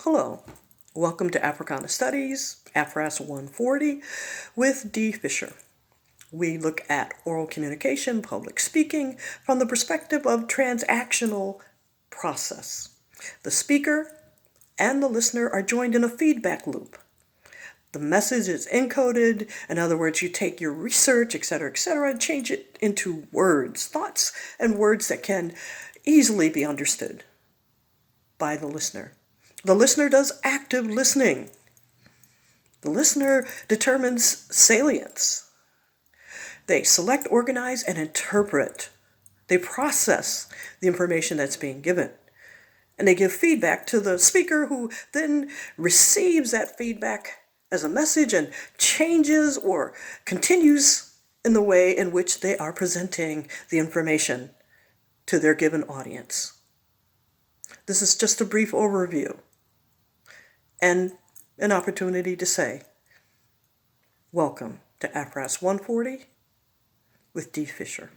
Hello, welcome to Africana Studies, Afras 140 with D. Fisher. We look at oral communication, public speaking, from the perspective of transactional process. The speaker and the listener are joined in a feedback loop. The message is encoded. In other words, you take your research, etc., and change it into words, thoughts, and words that can easily be understood by the listener. The listener does active listening. The listener determines salience. They select, organize, and interpret. They process the information that's being given. And they give feedback to the speaker, who then receives that feedback as a message and changes or continues in the way in which they are presenting the information to their given audience. This is just a brief overview and an opportunity to say, welcome to Afras 140 with D. Fisher.